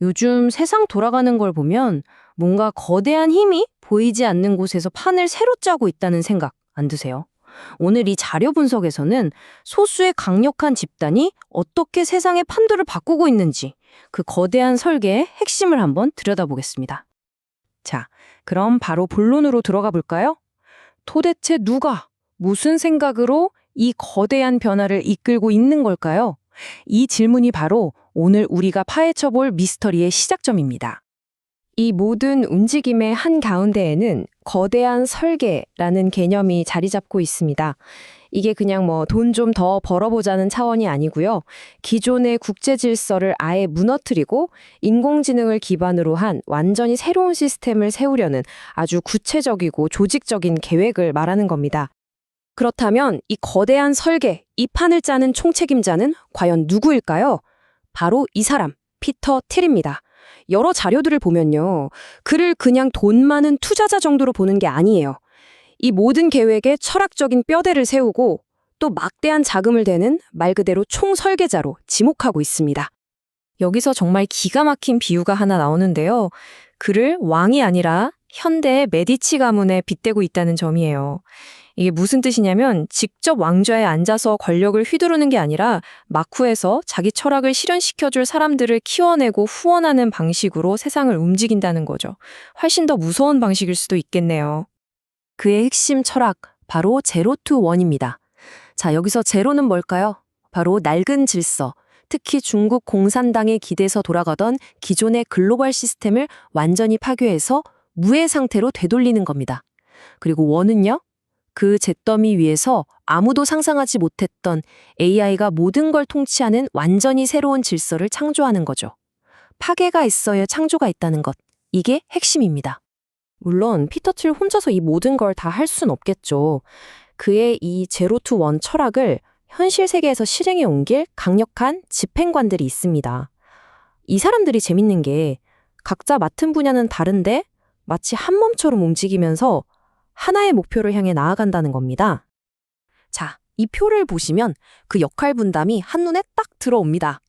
요즘 세상 돌아가는 걸 보면 뭔가 거대한 힘이 보이지 않는 곳에서 판을 새로 짜고 있다는 생각 안 드세요? 오늘 이 자료 분석에서는 소수의 강력한 집단이 어떻게 세상의 판도를 바꾸고 있는지 그 거대한 설계의 핵심을 한번 들여다보겠습니다. 자, 그럼 바로 본론으로 들어가 볼까요? 도대체 누가, 무슨 생각으로 이 거대한 변화를 이끌고 있는 걸까요? 이 질문이 바로 오늘 우리가 파헤쳐 볼 미스터리의 시작점입니다. 이 모든 움직임의 한가운데에는 거대한 설계라는 개념이 자리 잡고 있습니다. 이게 그냥 돈 좀 더 벌어보자는 차원이 아니고요. 기존의 국제 질서를 아예 무너뜨리고 인공지능을 기반으로 한 완전히 새로운 시스템을 세우려는 아주 구체적이고 조직적인 계획을 말하는 겁니다. 그렇다면 이 거대한 설계, 이 판을 짜는 총책임자는 과연 누구일까요? 바로 이 사람, 피터 틸입니다. 여러 자료들을 보면요. 그를 그냥 돈 많은 투자자 정도로 보는 게 아니에요. 이 모든 계획에 철학적인 뼈대를 세우고 또 막대한 자금을 대는 말 그대로 총설계자로 지목하고 있습니다. 여기서 정말 기가 막힌 비유가 하나 나오는데요. 그를 왕이 아니라 현대의 메디치 가문에 빗대고 있다는 점이에요. 이게 무슨 뜻이냐면 직접 왕좌에 앉아서 권력을 휘두르는 게 아니라 마쿠에서 자기 철학을 실현시켜줄 사람들을 키워내고 후원하는 방식으로 세상을 움직인다는 거죠. 훨씬 더 무서운 방식일 수도 있겠네요. 그의 핵심 철학, 바로 제로 투 원입니다. 자, 여기서 제로는 뭘까요? 바로 낡은 질서, 특히 중국 공산당에 기대서 돌아가던 기존의 글로벌 시스템을 완전히 파괴해서 무해 상태로 되돌리는 겁니다. 그리고 원은요? 그 잿더미 위에서 아무도 상상하지 못했던 AI가 모든 걸 통치하는 완전히 새로운 질서를 창조하는 거죠. 파괴가 있어야 창조가 있다는 것. 이게 핵심입니다. 물론 피터 틸 혼자서 이 모든 걸 다 할 순 없겠죠. 그의 이 제로 투 원 철학을 현실 세계에서 실행에 옮길 강력한 집행관들이 있습니다. 이 사람들이 재밌는 게 각자 맡은 분야는 다른데 마치 한 몸처럼 움직이면서 하나의 목표를 향해 나아간다는 겁니다. 자, 이 표를 보시면 그 역할 분담이 한눈에 딱 들어옵니다.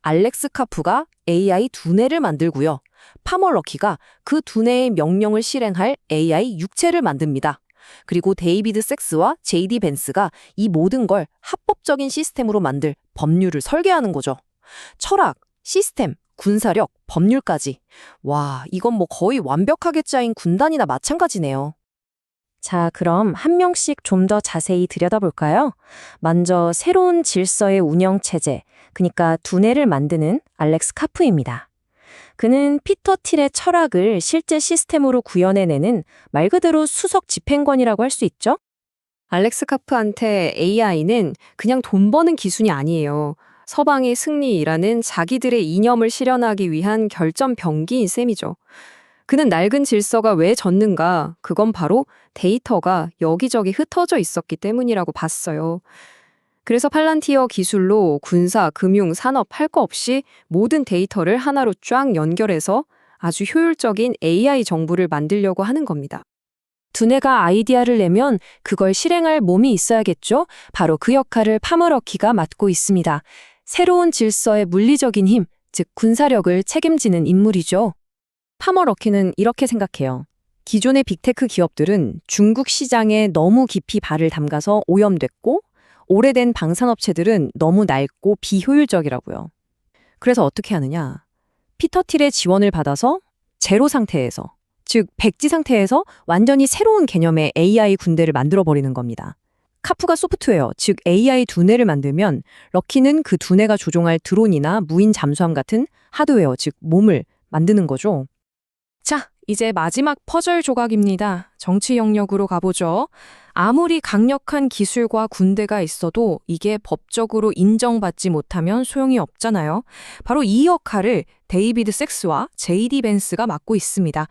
알렉스 카프가 AI 두뇌를 만들고요. 파머 럭키가 그 두뇌의 명령을 실행할 AI 육체를 만듭니다. 그리고 데이비드 섹스와 제이디 벤스가 이 모든 걸 합법적인 시스템으로 만들 법률을 설계하는 거죠. 철학, 시스템, 군사력, 법률까지. 와, 이건 거의 완벽하게 짜인 군단이나 마찬가지네요. 자, 그럼 한 명씩 좀 더 자세히 들여다볼까요? 먼저 새로운 질서의 운영체제, 그러니까 두뇌를 만드는 알렉스 카프입니다. 그는 피터 틸의 철학을 실제 시스템으로 구현해내는 말 그대로 수석 집행관이라고 할 수 있죠? 알렉스 카프한테 AI는 그냥 돈 버는 기순이 아니에요. 서방의 승리라는 자기들의 이념을 실현하기 위한 결점 병기인 셈이죠. 그는 낡은 질서가 왜 졌는가? 그건 바로 데이터가 여기저기 흩어져 있었기 때문이라고 봤어요. 그래서 팔란티어 기술로 군사, 금융, 산업 할 거 없이 모든 데이터를 하나로 쫙 연결해서 아주 효율적인 AI 정부를 만들려고 하는 겁니다. 두뇌가 아이디어를 내면 그걸 실행할 몸이 있어야겠죠? 바로 그 역할을 파머러키가 맡고 있습니다. 새로운 질서의 물리적인 힘, 즉 군사력을 책임지는 인물이죠. 파머러키는 이렇게 생각해요. 기존의 빅테크 기업들은 중국 시장에 너무 깊이 발을 담가서 오염됐고 오래된 방산업체들은 너무 낡고 비효율적이라고요. 그래서 어떻게 하느냐? 피터 틸의 지원을 받아서 제로 상태에서, 즉 백지 상태에서 완전히 새로운 개념의 AI 군대를 만들어버리는 겁니다. 카프가 소프트웨어, 즉 AI 두뇌를 만들면 럭키는 그 두뇌가 조종할 드론이나 무인 잠수함 같은 하드웨어, 즉 몸을 만드는 거죠. 자, 이제 마지막 퍼즐 조각입니다. 정치 영역으로 가보죠. 아무리 강력한 기술과 군대가 있어도 이게 법적으로 인정받지 못하면 소용이 없잖아요. 바로 이 역할을 데이비드 섹스와 제이디 벤스가 맡고 있습니다.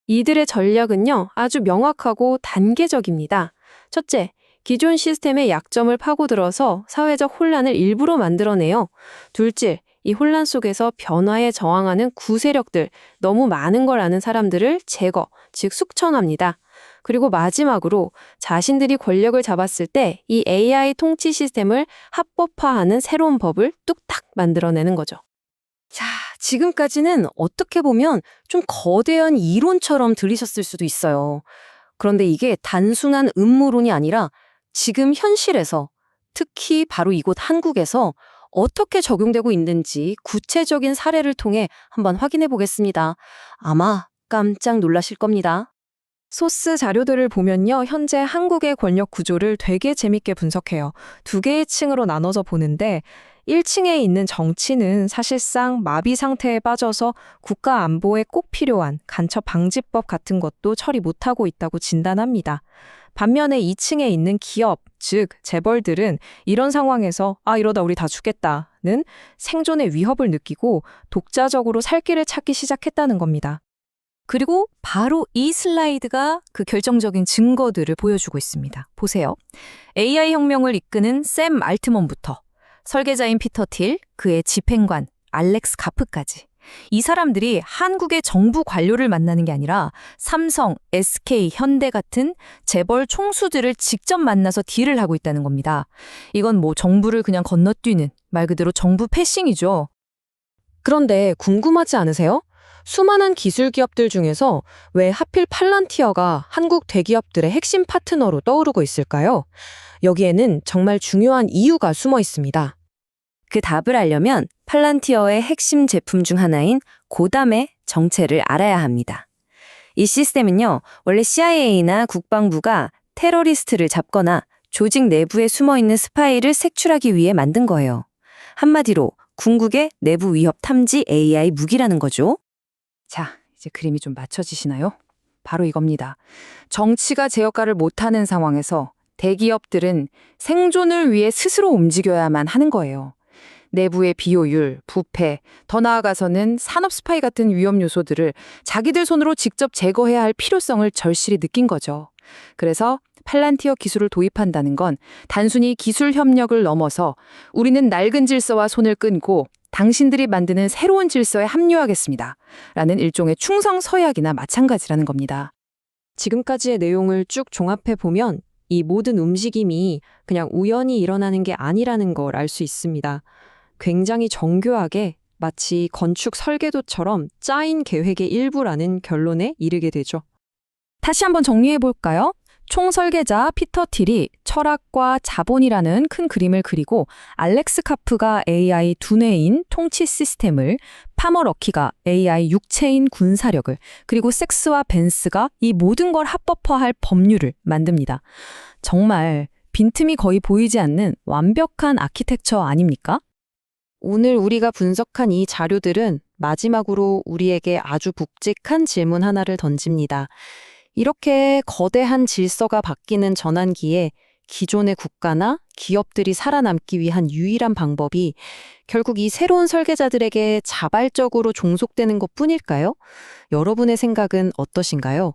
이들의 전략은요, 아주 명확하고 단계적입니다. 첫째, 기존 시스템의 약점을 파고들어서 사회적 혼란을 일부러 만들어내요. 둘째, 이 혼란 속에서 변화에 저항하는 구세력들, 너무 많은 걸 아는 사람들을 제거, 즉 숙청합니다. 그리고 마지막으로 자신들이 권력을 잡았을 때 이 AI 통치 시스템을 합법화하는 새로운 법을 뚝딱 만들어내는 거죠. 자, 지금까지는 어떻게 보면 좀 거대한 이론처럼 들리셨을 수도 있어요. 그런데 이게 단순한 음모론이 아니라 지금 현실에서 특히 바로 이곳 한국에서 어떻게 적용되고 있는지 구체적인 사례를 통해 한번 확인해 보겠습니다. 아마 깜짝 놀라실 겁니다. 소스 자료들을 보면요, 현재 한국의 권력 구조를 되게 재밌게 분석해요. 두 개의 층으로 나눠서 보는데 1층에 있는 정치는 사실상 마비 상태에 빠져서 국가 안보에 꼭 필요한 간첩 방지법 같은 것도 처리 못하고 있다고 진단합니다. 반면에 2층에 있는 기업, 즉 재벌들은 이런 상황에서 이러다 우리 다 죽겠다는 생존의 위협을 느끼고 독자적으로 살 길을 찾기 시작했다는 겁니다. 그리고 바로 이 슬라이드가 그 결정적인 증거들을 보여주고 있습니다. 보세요. AI 혁명을 이끄는 샘 알트먼부터 설계자인 피터 틸, 그의 집행관 알렉스 가프까지. 이 사람들이 한국의 정부 관료를 만나는 게 아니라 삼성, SK, 현대 같은 재벌 총수들을 직접 만나서 딜을 하고 있다는 겁니다. 이건 뭐 정부를 그냥 건너뛰는 말 그대로 정부 패싱이죠. 그런데 궁금하지 않으세요? 수많은 기술 기업들 중에서 왜 하필 팔란티어가 한국 대기업들의 핵심 파트너로 떠오르고 있을까요? 여기에는 정말 중요한 이유가 숨어 있습니다. 그 답을 알려면 팔란티어의 핵심 제품 중 하나인 고담의 정체를 알아야 합니다. 이 시스템은요, 원래 CIA나 국방부가 테러리스트를 잡거나 조직 내부에 숨어있는 스파이를 색출하기 위해 만든 거예요. 한마디로 궁극의 내부 위협 탐지 AI 무기라는 거죠. 자, 이제 그림이 좀 맞춰지시나요? 바로 이겁니다. 정치가 제 역할을 못하는 상황에서 대기업들은 생존을 위해 스스로 움직여야만 하는 거예요. 내부의 비효율, 부패, 더 나아가서는 산업 스파이 같은 위험 요소들을 자기들 손으로 직접 제거해야 할 필요성을 절실히 느낀 거죠. 그래서 팔란티어 기술을 도입한다는 건 단순히 기술 협력을 넘어서 우리는 낡은 질서와 손을 끊고 당신들이 만드는 새로운 질서에 합류하겠습니다. 라는 일종의 충성 서약이나 마찬가지라는 겁니다. 지금까지의 내용을 쭉 종합해 보면 이 모든 움직임이 그냥 우연히 일어나는 게 아니라는 걸 알 수 있습니다. 굉장히 정교하게 마치 건축 설계도처럼 짜인 계획의 일부라는 결론에 이르게 되죠. 다시 한번 정리해 볼까요? 총설계자 피터 틸이 철학과 자본이라는 큰 그림을 그리고 알렉스 카프가 AI 두뇌인 통치 시스템을, 파머 럭키가 AI 육체인 군사력을, 그리고 섹스와 벤스가 이 모든 걸 합법화할 법률을 만듭니다. 정말 빈틈이 거의 보이지 않는 완벽한 아키텍처 아닙니까? 오늘 우리가 분석한 이 자료들은 마지막으로 우리에게 아주 묵직한 질문 하나를 던집니다. 이렇게 거대한 질서가 바뀌는 전환기에 기존의 국가나 기업들이 살아남기 위한 유일한 방법이 결국 이 새로운 설계자들에게 자발적으로 종속되는 것뿐일까요? 여러분의 생각은 어떠신가요?